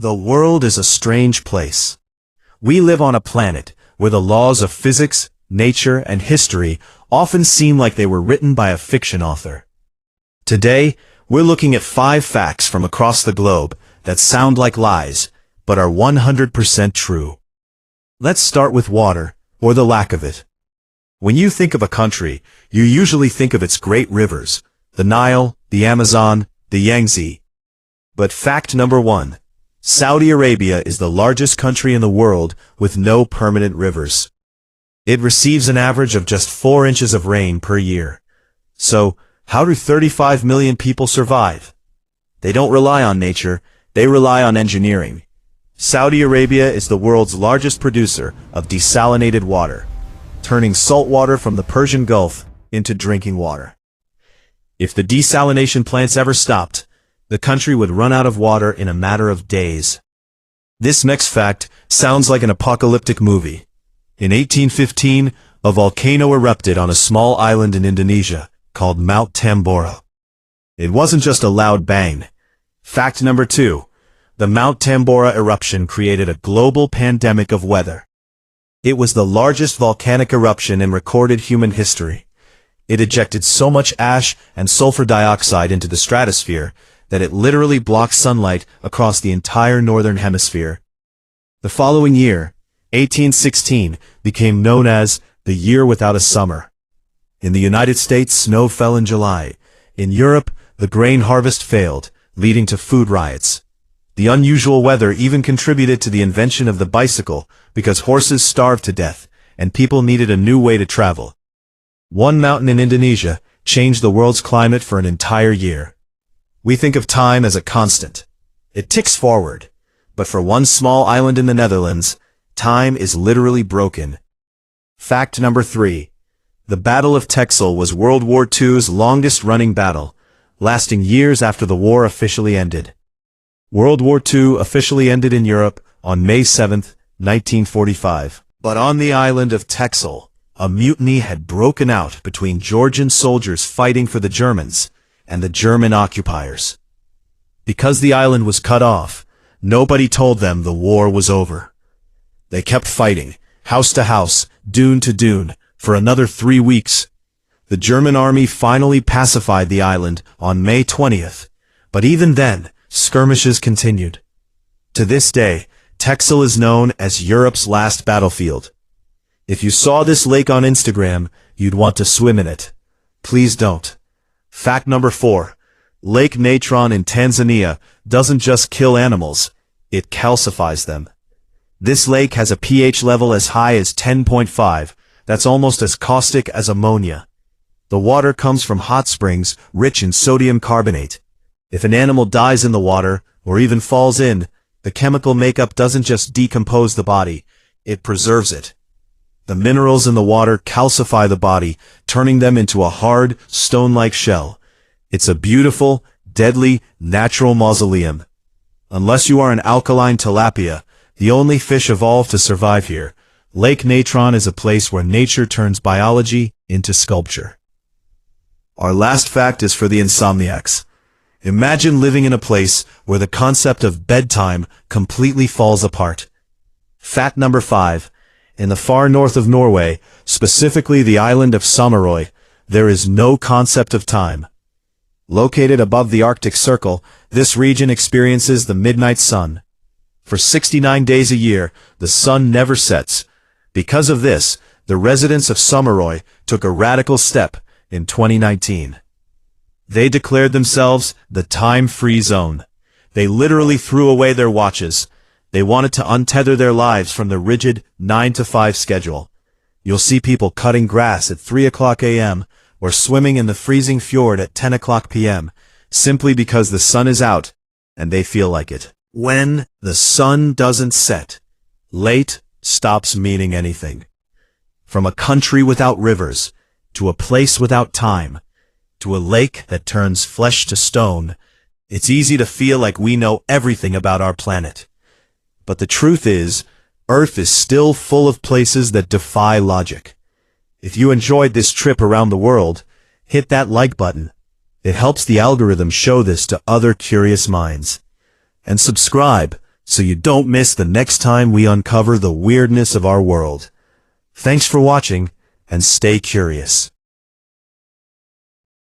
The world is a strange place. We live on a planet where the laws of physics, nature, and history often seem like they were written by a fiction author. Today, we're looking at 5 facts from across the globe that sound like lies, but are 100% true. Let's start with water, or the lack of it. When you think of a country, you usually think of its great rivers, the Nile, the Amazon, the Yangtze. But fact number 1. Saudi Arabia is the largest country in the world with no permanent rivers. It receives an average of just 4 inches of rain per year. So, how do 35 million people survive? They don't rely on nature, they rely on engineering. Saudi Arabia is the world's largest producer of desalinated water, turning salt water from the Persian Gulf into drinking water. If the desalination plants ever stopped, the country would run out of water in a matter of days. This next fact sounds like an apocalyptic movie. In 1815, a volcano erupted on a small island in Indonesia called Mount Tambora. It wasn't just a loud bang. Fact number 2. The Mount Tambora eruption created a global pandemic of weather. It was the largest volcanic eruption in recorded human history. It ejected so much ash and sulfur dioxide into the stratosphere that it literally blocked sunlight across the entire northern hemisphere. The following year, 1816, became known as the year without a summer. In the United States, snow fell in July. In Europe, the grain harvest failed, leading to food riots. The unusual weather even contributed to the invention of the bicycle because horses starved to death, and people needed a new way to travel. One mountain in Indonesia changed the world's climate for an entire year. We think of time as a constant. It ticks forward. But for one small island in the Netherlands, time is literally broken. Fact number 3. The Battle of Texel was World War II's longest-running battle, lasting years after the war officially ended. World War II officially ended in Europe on May 7, 1945. But on the island of Texel, a mutiny had broken out between Georgian soldiers fighting for the Germans and the German occupiers. Because the island was cut off, nobody told them the war was over. They kept fighting, house to house, dune to dune, for another 3 weeks. The German army finally pacified the island on May 20th, but even then, skirmishes continued. To this day, Texel is known as Europe's last battlefield. If you saw this lake on Instagram, you'd want to swim in it. Please don't. Fact number 4. Lake Natron in Tanzania doesn't just kill animals, it calcifies them. This lake has a pH level as high as 10.5, that's almost as caustic as ammonia. The water comes from hot springs rich in sodium carbonate. If an animal dies in the water, or even falls in, the chemical makeup doesn't just decompose the body, it preserves it. The minerals in the water calcify the body, turning them into a hard, stone-like shell. It's a beautiful, deadly, natural mausoleum. Unless you are an alkaline tilapia, the only fish evolved to survive here, Lake Natron is a place where nature turns biology into sculpture. Our last fact is for the insomniacs. Imagine living in a place where the concept of bedtime completely falls apart. Fact number 5. In the far north of Norway, specifically the island of Somerøy, there is no concept of time. Located above the Arctic Circle, this region experiences the midnight sun. For 69 days a year, the sun never sets. Because of this, the residents of Somerøy took a radical step in 2019. They declared themselves the time-free zone. They literally threw away their watches. They wanted to untether their lives from the rigid 9-to-5 schedule. You'll see people cutting grass at 3 o'clock a.m. or swimming in the freezing fjord at 10 o'clock p.m. simply because the sun is out and they feel like it. When the sun doesn't set, late stops meaning anything. From a country without rivers, to a place without time, to a lake that turns flesh to stone, it's easy to feel like we know everything about our planet. But the truth is, Earth is still full of places that defy logic. If you enjoyed this trip around the world, hit that like button. It helps the algorithm show this to other curious minds. And subscribe so you don't miss the next time we uncover the weirdness of our world. Thanks for watching, and stay curious.